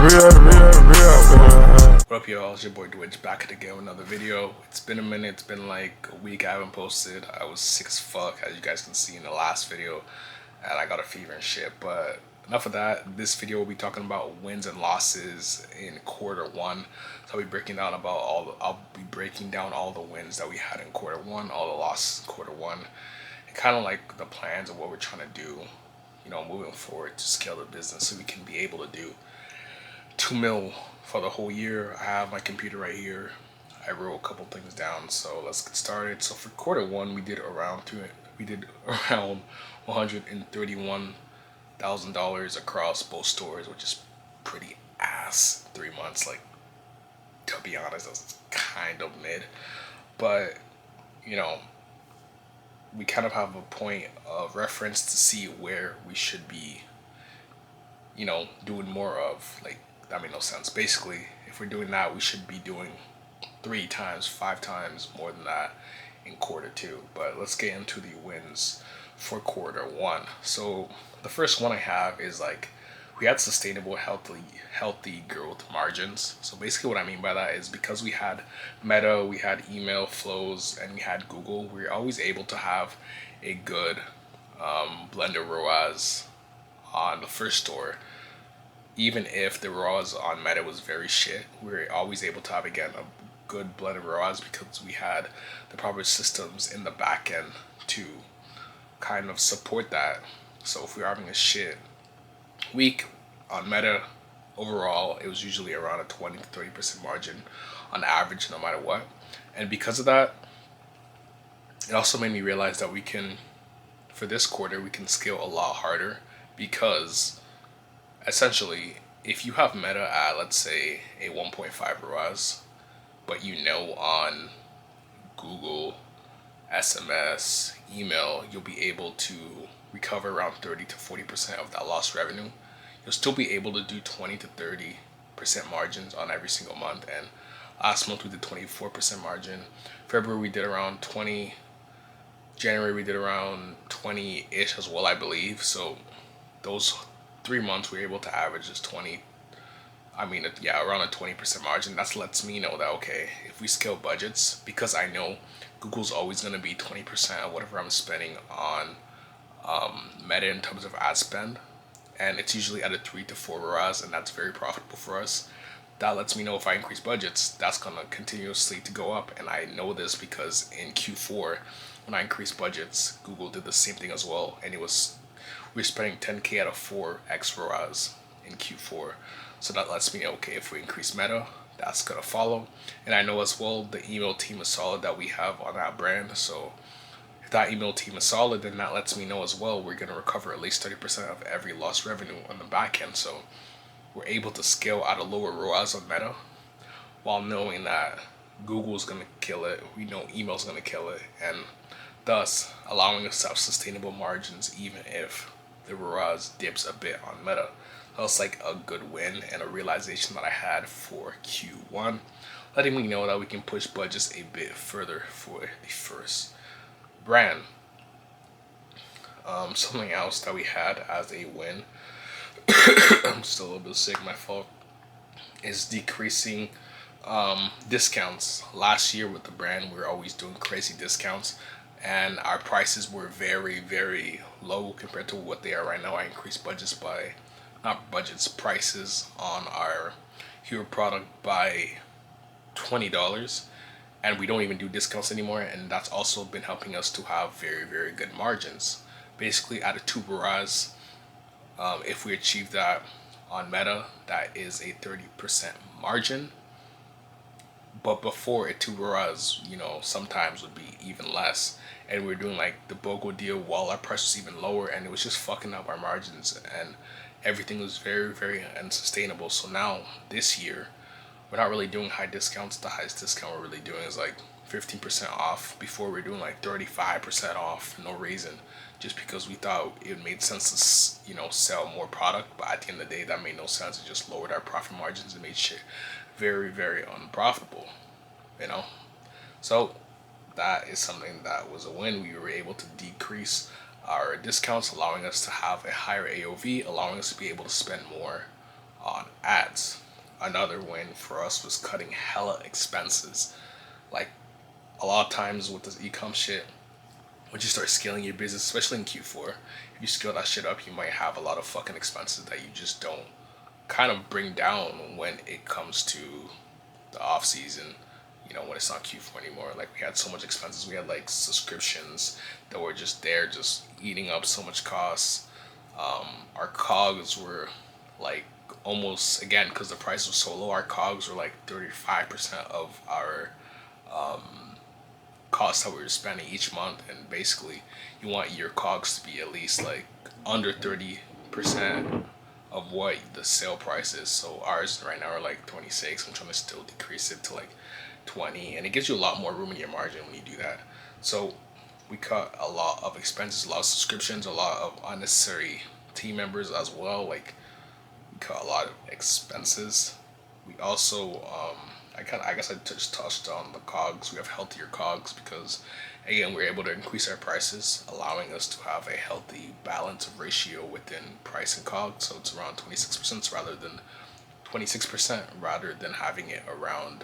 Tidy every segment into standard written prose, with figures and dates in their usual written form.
What up, y'all? It's your boy Dwitch back at again with another video. It's been a minute. It's been like a week I haven't posted. I was sick as fuck, as you guys can see in the last video, and I got a fever and shit. But enough of that. This video will be talking about wins and losses in quarter one. So I'll be breaking down all the wins that we had in quarter one, all the losses in quarter one, and kind of like the plans of what we're trying to do, moving forward to scale the business so we can be able to do 2 mil for the whole year. I have my computer right here. I wrote a couple things down, so let's get started. So for quarter one, we did around $131,000 across both stores, which is pretty ass. 3 months, like, to be honest, that's kind of mid, but we kind of have a point of reference to see where we should be, doing more of. Like, that made no sense. Basically, if we're doing that, we should be doing 3 times, 5 times more than that in quarter two. But let's get into the wins for quarter one. So the first one I have is, like, we had sustainable, healthy growth margins. So basically what I mean by that is, because we had Meta, we had email flows, and we had Google, we were always able to have a good blended ROAS on the first store. Even if the ROAS on Meta was very shit, we were always able to have, again, a good blended ROAS because we had the proper systems in the back end to kind of support that. So if we were having a shit week on Meta, overall, it was usually around a 20 to 30% margin on average, no matter what. And because of that, it also made me realize that for this quarter, we can scale a lot harder, because essentially, if you have Meta at, let's say, a 1.5 ROAS, but on Google, SMS, email, you'll be able to recover around 30 to 40% of that lost revenue. You'll still be able to do 20 to 30% margins on every single month. And last month we did 24% margin. February we did around 20. January we did around 20-ish as well, I believe. So those 3 months we were able to average just around a 20% margin. That lets me know that, okay, if we scale budgets, because I know Google's always going to be 20% of whatever I'm spending on Meta in terms of ad spend, and it's usually at a 3 to 4 ROAS, and that's very profitable for us. That lets me know if I increase budgets, that's going to continuously to go up. And I know this because in Q4, when I increased budgets, Google did the same thing as well, and we were spending 10K at a 4x ROAS in Q4. So that lets me know, okay, if we increase Meta, that's going to follow. And I know as well the email team is solid that we have on that brand. So if that email team is solid, then that lets me know as well we're going to recover at least 30% of every lost revenue on the back end. So we're able to scale at a lower ROAS on Meta, while knowing that Google's going to kill it. We know email's going to kill it, and thus allowing us to have sustainable margins even if the ROAS dips a bit on Meta. That was like a good win and a realization that I had for Q1, letting me know that we can push budgets a bit further for the first brand. Something else that we had as a win, I'm still a little bit sick, my fault, is decreasing discounts. Last year with the brand, we were always doing crazy discounts, and our prices were very, very low compared to what they are right now. I increased prices on our hero product by $20, and we don't even do discounts anymore, and that's also been helping us to have very, very good margins. Basically, at a 2 ROAS, if we achieve that on Meta, that is a 30% margin. But before, a 2 ROAS, sometimes would be even less, and we were doing like the BOGO deal while our price was even lower, and it was just fucking up our margins, and everything was very, very unsustainable. So now this year, we're not really doing high discounts. The highest discount we're really doing is like 15% off. Before, we were doing like 35% off for no reason, just because we thought it made sense to sell more product. But at the end of the day, that made no sense. It just lowered our profit margins and made shit very, very unprofitable. So that is something that was a win. We were able to decrease our discounts, allowing us to have a higher AOV, allowing us to be able to spend more on ads. Another win for us was cutting hella expenses. Like a lot of times with this e-com shit, once you start scaling your business, especially in Q4, if you scale that shit up, you might have a lot of fucking expenses that you just don't kind of bring down when it comes to the off season. When it's not Q4 anymore. Like we had so much expenses. We had like subscriptions that were just there, just eating up so much costs. Our cogs were like almost again because the price was so low. Our cogs were like 35% of our costs that we were spending each month, and basically you want your cogs to be at least like under 30% of what the sale price is. So ours right now are like 26. I'm trying to still decrease it to like 20, and it gives you a lot more room in your margin when you do that. So we cut a lot of expenses, a lot of subscriptions, a lot of unnecessary team members as well. Like we cut a lot of expenses. We also I guess I just touched on the cogs. We have healthier cogs because again we're able to increase our prices, allowing us to have a healthy balance of ratio within price and cogs. So it's around 26% rather than 26% rather than having it around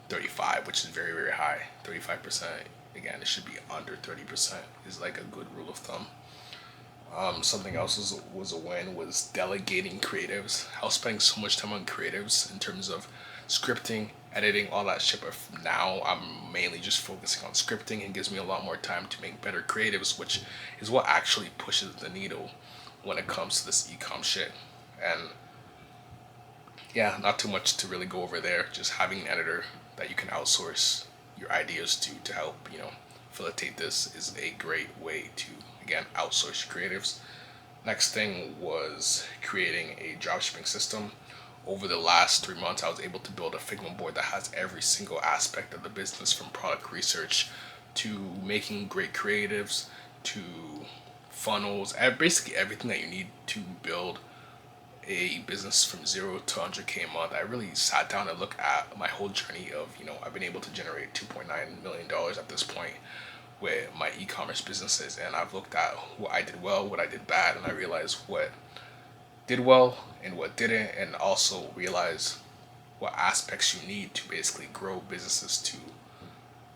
35, which is very very high. 35%, again, it should be under 30% is like a good rule of thumb. Something else was a win was delegating creatives. I was spending so much time on creatives in terms of scripting, editing, all that shit. But now I'm mainly just focusing on scripting and gives me a lot more time to make better creatives, which is what actually pushes the needle when it comes to this ecom shit. And yeah, not too much to really go over there. Just having an editor that you can outsource your ideas to help, facilitate this is a great way to, again, outsource your creatives. Next thing was creating a dropshipping system. Over the last 3 months, I was able to build a Figma board that has every single aspect of the business from product research to making great creatives to funnels, basically everything that you need to build a business from 0 to 100K a month. I really sat down and looked at my whole journey of, I've been able to generate $2.9 million at this point with my e-commerce businesses, and I've looked at what I did well, what I did bad, and I realized what did well and what didn't, and also realize what aspects you need to basically grow businesses to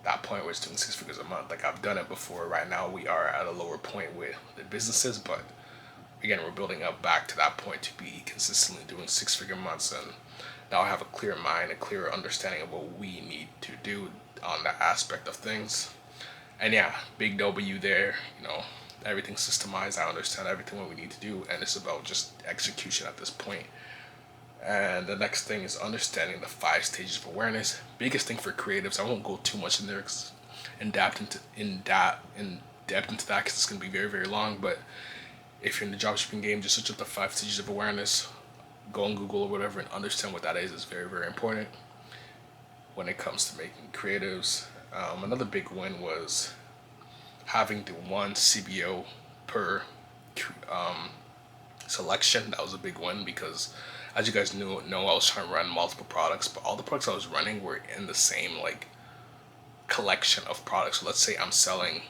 that point where it's doing 6 figures a month. Like I've done it before. Right now we are at a lower point with the businesses, but again we're building up back to that point to be consistently doing 6 figure months, and now I have a clear mind, a clearer understanding of what we need to do on that aspect of things. And yeah, big W there, everything's systemized. I understand everything what we need to do, and it's about just execution at this point. And the next thing is understanding the 5 stages of awareness. Biggest thing for creatives. I won't go too much in there in depth into that because it's gonna be very very long. But if you're in the dropshipping game, just search up the 5 stages of awareness. Go on Google or whatever and understand what that is. It's very very important when it comes to making creatives. Another big win was having the one CBO per selection. That was a big win because, as you guys know, I was trying to run multiple products, but all the products I was running were in the same like collection of products. So let's say I'm selling,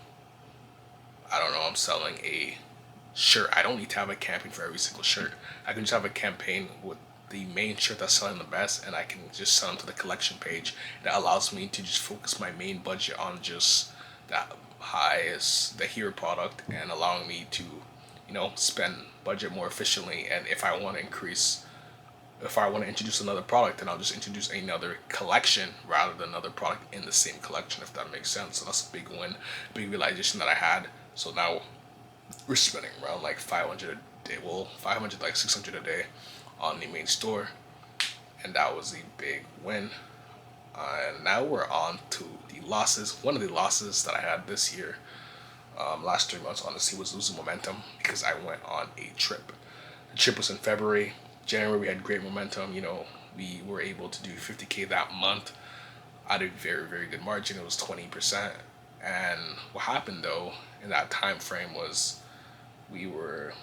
I don't know, I'm selling a shirt. I don't need to have a campaign for every single shirt. I can just have a campaign with the main shirt that's selling the best, and I can just sell them to the collection page. That allows me to just focus my main budget on just that highest, the hero product, and allowing me to, spend budget more efficiently. And if I want to introduce another product, then I'll just introduce another collection rather than another product in the same collection, if that makes sense. So that's a big win, big realization that I had. So now we're spending around like 500 a day, well, 500 like 600 a day on the main store, and that was a big win. And now we're on to the losses. One of the losses that I had this year, last 3 months, honestly, was losing momentum because I went on a trip. The trip was in February. January, we had great momentum. We were able to do 50K that month at a very, very good margin. It was 20%. And what happened though in that time frame was we were,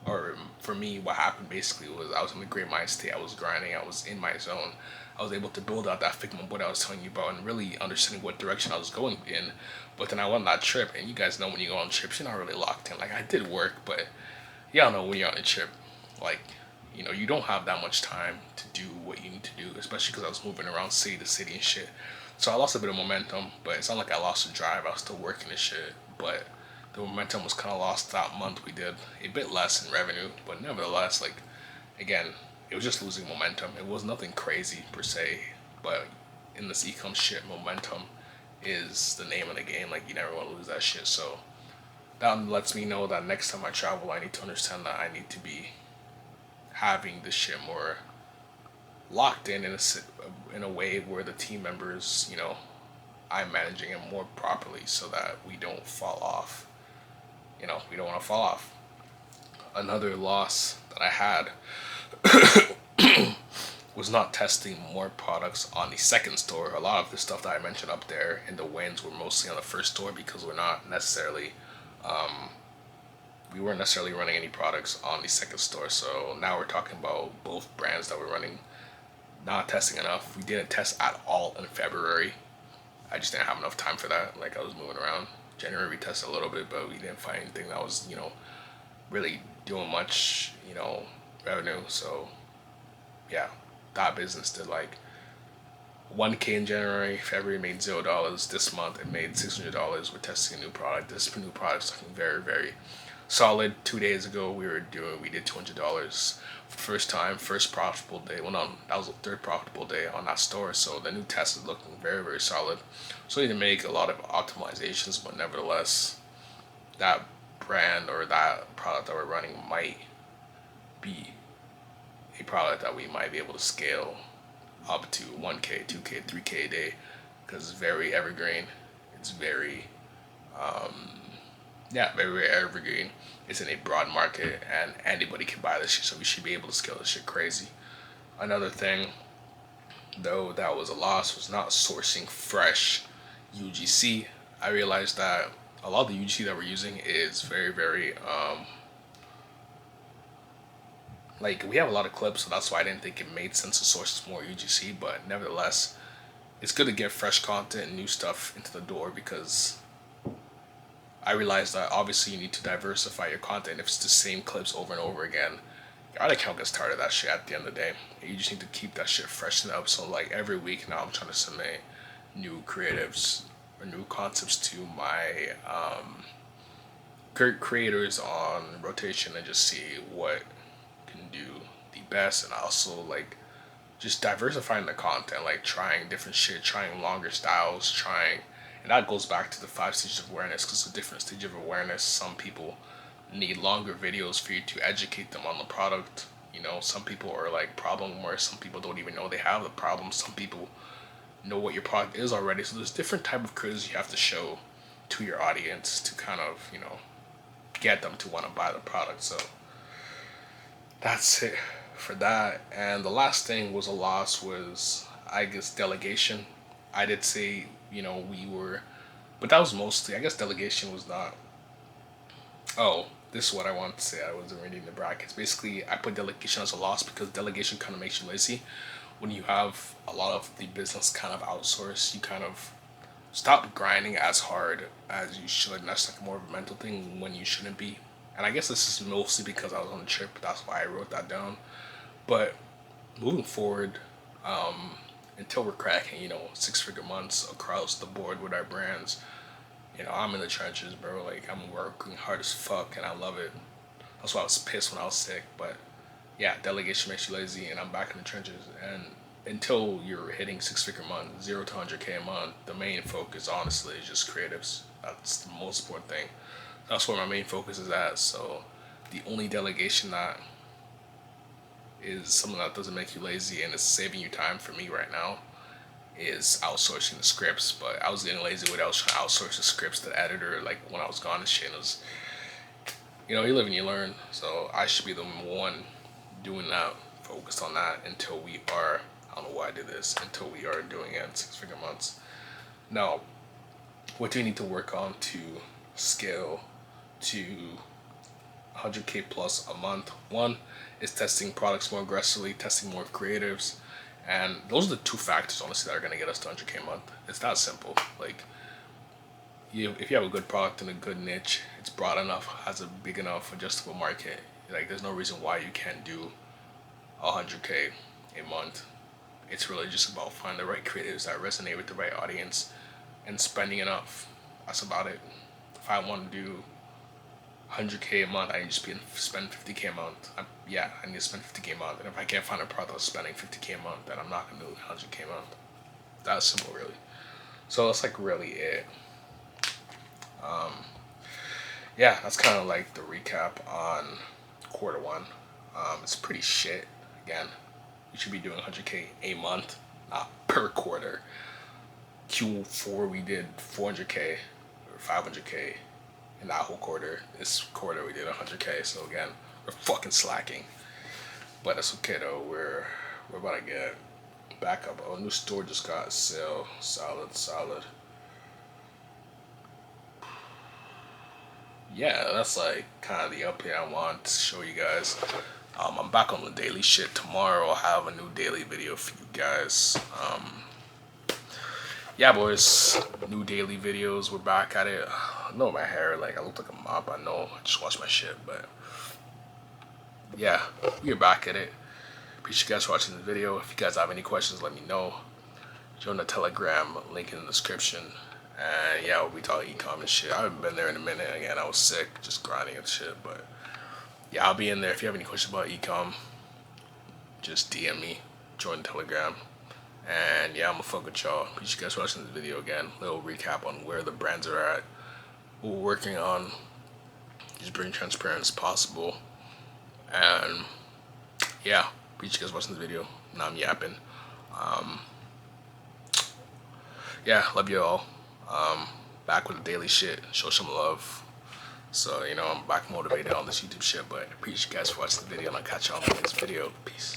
or for me, what happened basically was I was in a great mind state. I was grinding. I was in my zone. I was able to build out that Figma board I was telling you about and really understanding what direction I was going in. But then I went on that trip, and you guys know when you go on trips, you're not really locked in. Like I did work, but yeah, I know when you're on a trip, like, you don't have that much time to do what you need to do, especially because I was moving around city to city and shit. So I lost a bit of momentum, but it's not like I lost the drive. I was still working and shit, but the momentum was kind of lost that month. We did a bit less in revenue, but nevertheless, like, again, it was just losing momentum. It was nothing crazy per se, but in this ecom shit, momentum is the name of the game. Like, you never want to lose that shit. So that lets me know that next time I travel, I need to understand that I need to be having this shit more locked in a way where the team members, I'm managing it more properly so that we don't fall off. We don't want to fall off. Another loss that I had was not testing more products on the second store. A lot of the stuff that I mentioned up there in the wins were mostly on the first store because we weren't necessarily running any products on the second store. So now we're talking about both brands that we're running, not testing enough. We didn't test at all in February. I just didn't have enough time for that. Like, I was moving around. January we tested a little bit, but we didn't find anything that was, really doing much, revenue. So yeah, that business did like 1K in January. February made $0. This month it made $600. We're testing a new product. This new product's looking very, very solid. 2 days ago we did $200 first time, first profitable day. Well, no, that was the third profitable day on that store. So the new test is looking very, very solid. So we need to make a lot of optimizations, but nevertheless, that brand or that product that we're running might be a product that we might be able to scale up to 1K, 2K, 3K a day because it's very evergreen. It's very, very, very evergreen. It's in a broad market and anybody can buy this shit, so we should be able to scale this shit crazy. Another thing, though, that was a loss was not sourcing fresh UGC. I realized that a lot of the UGC that we're using is very, very, like, we have a lot of clips, so that's why I didn't think it made sense to source more UGC, but nevertheless, it's good to get fresh content and new stuff into the door because I realized that obviously you need to diversify your content. If it's the same clips over and over again, your ad account gets tired of that shit at the end of the day. You just need to keep that shit freshened up. So like every week now I'm trying to submit new creatives or new concepts to my creators on rotation and just see what can do the best, and also like just diversifying the content, like trying different shit, trying longer styles, and that goes back to the 5 stages of awareness because it's a different stage of awareness. Some people need longer videos for you to educate them on the product. Some people are like problem aware, some people don't even know they have the problem, some people know what your product is already. So there's different type of creators you have to show to your audience to kind of, get them to want to buy the product. So that's it for that. And the last thing was a loss was, I guess, delegation. I did say, we were, but that was mostly, I guess delegation was not, oh, this is what I wanted to say. I wasn't reading the brackets. Basically, I put delegation as a loss because delegation kind of makes you lazy. When you have a lot of the business kind of outsourced, you kind of stop grinding as hard as you should. And that's like more of a mental thing when you shouldn't be. And I guess this is mostly because I was on a trip. That's why I wrote that down. But moving forward, until we're cracking, 6-figure months across the board with our brands, I'm in the trenches, bro. Like, I'm working hard as fuck and I love it. That's why I was pissed when I was sick. But yeah, delegation makes you lazy and I'm back in the trenches. And until you're hitting 6-figure month, 0 to 100K a month, the main focus, honestly, is just creatives. That's the most important thing. That's where my main focus is at. So the only delegation that is something that doesn't make you lazy and is saving you time for me right now is outsourcing the scripts. But I was getting lazy with it. I was trying to outsource the scripts to the editor, like when I was gone and shit. It was, you live and you learn. So I should be the one doing that, focused on that until we are, I don't know why I did this, until we are doing it in 6-figure months. Now, what do you need to work on to scale to 100K plus a month? One is testing products more aggressively, testing more creatives, and those are the 2 factors, honestly, that are going to get us to 100K a month. It's that simple. Like, if you have a good product in a good niche, it's broad enough, has a big enough adjustable market, Like, there's no reason why you can't do 100K a month. It's really just about finding the right creatives that resonate with the right audience and spending enough. That's about it. If I want to do 100K a month, I need to spend 50K a month. I need to spend 50K a month. And if I can't find a product that's spending 50K a month, then I'm not going to do 100K a month. That's simple, really. So that's like really it. Yeah, that's kind of like the recap on quarter one. It's pretty shit. Again, you should be doing 100K a month, not per quarter. Q4 we did 400K or 500K in that whole quarter. This quarter we did 100K. So again, we're fucking slacking. But it's okay though. We're about to get back up. Oh, new store just got a sale. Solid. Yeah, that's like kind of the update I want to show you guys. I'm back on the daily shit tomorrow. I'll have a new daily video for you guys. Yeah, boys, new daily videos. We're back at it. I know my hair, like, I look like a mop. I know. I just washed my shit, but yeah, we're back at it. Appreciate you guys for watching the video. If you guys have any questions, let me know. Join the Telegram, link in the description. And yeah, we'll be talking e-com and shit. I haven't been there in a minute. Again, I was sick, just grinding and shit. But yeah, I'll be in there. If you have any questions about e-com, just DM me. Join the Telegram. And yeah, I'm gonna fuck with y'all. Appreciate you guys for watching this video again. Little recap on where the brands are at, what we're working on. Just being transparent as possible. And yeah, appreciate you guys watching this video. Now I'm yapping. Yeah, love you all. Back with the daily shit. Show some love. So, you know, I'm back motivated on this YouTube shit. But appreciate you guys for watching the video. And I'll catch y'all in the next video. Peace.